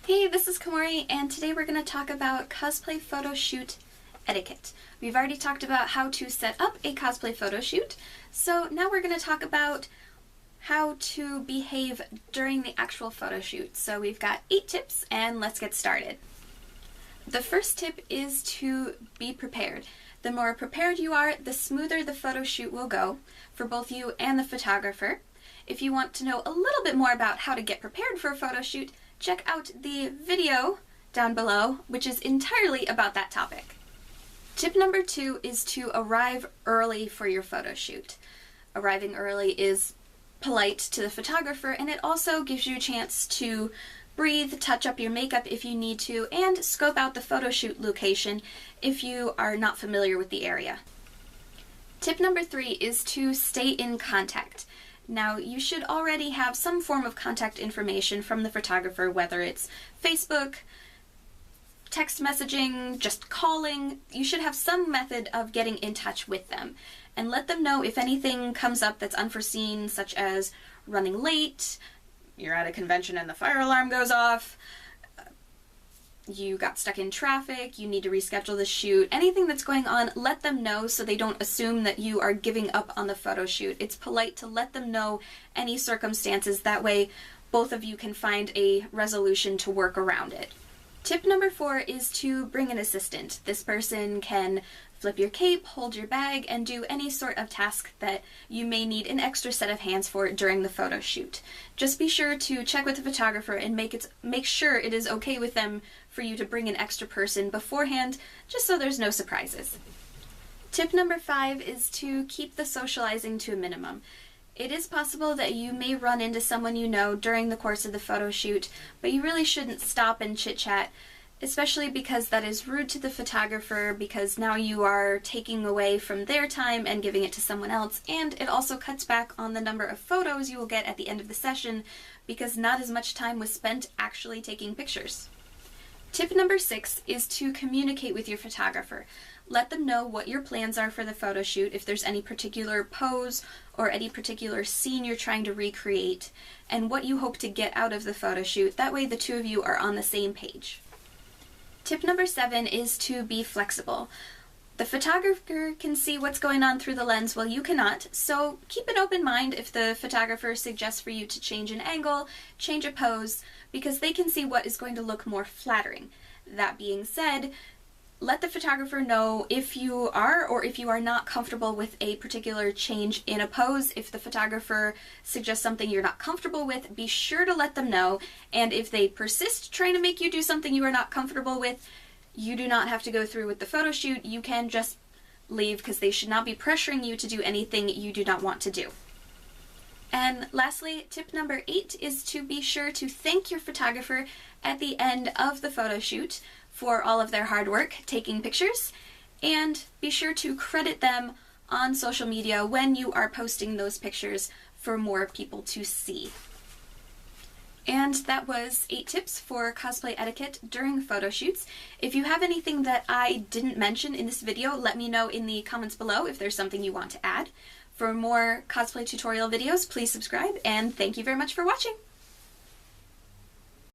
Hey, this is Komori, and today we're going to talk about cosplay photoshoot etiquette. We've already talked about how to set up a cosplay photoshoot, so now we're going to talk about how to behave during the actual photoshoot. So we've got 8 tips, and let's get started. The first tip is to be prepared. The more prepared you are, the smoother the photoshoot will go for both you and the photographer. If you want to know a little bit more about how to get prepared for a photoshoot, check out the video down below, which is entirely about that topic. Tip number 2 is to arrive early for your photoshoot. Arriving early is polite to the photographer, and it also gives you a chance to breathe, touch up your makeup if you need to, and scope out the photoshoot location if you are not familiar with the area. Tip number 3 is to stay in contact. Now, you should already have some form of contact information from the photographer, whether it's Facebook, text messaging, just calling. You should have some method of getting in touch with them, and let them know if anything comes up that's unforeseen, such as running late, you're at a convention and the fire alarm goes off, you got stuck in traffic, you need to reschedule the shoot. Anything that's going on, let them know so they don't assume that you are giving up on the photo shoot. It's polite to let them know any circumstances. That way both of you can find a resolution to work around it. Tip number 4 is to bring an assistant. This person can flip your cape, hold your bag, and do any sort of task that you may need an extra set of hands for during the photo shoot. Just be sure to check with the photographer and make sure it is okay with them for you to bring an extra person beforehand, just so there's no surprises. Tip number 5 is to keep the socializing to a minimum. It is possible that you may run into someone you know during the course of the photo shoot, but you really shouldn't stop and chit-chat, especially because that is rude to the photographer, because now you are taking away from their time and giving it to someone else, and it also cuts back on the number of photos you will get at the end of the session, because not as much time was spent actually taking pictures. Tip number 6 is to communicate with your photographer. Let them know what your plans are for the photo shoot, if there's any particular pose or any particular scene you're trying to recreate, and what you hope to get out of the photo shoot. That way the two of you are on the same page. Tip number 7 is to be flexible. The photographer can see what's going on through the lens while you cannot, so keep an open mind if the photographer suggests for you to change an angle, change a pose, because they can see what is going to look more flattering. That being said, let the photographer know if you are or if you are not comfortable with a particular change in a pose. If the photographer suggests something you're not comfortable with, be sure to let them know, and if they persist trying to make you do something you are not comfortable with, you do not have to go through with the photo shoot. You can just leave, because they should not be pressuring you to do anything you do not want to do. And lastly, tip number 8 is to be sure to thank your photographer at the end of the photo shoot for all of their hard work taking pictures, and be sure to credit them on social media when you are posting those pictures for more people to see. And that was 8 tips for cosplay etiquette during photo shoots. If you have anything that I didn't mention in this video, let me know in the comments below if there's something you want to add. For more cosplay tutorial videos, please subscribe, and thank you very much for watching!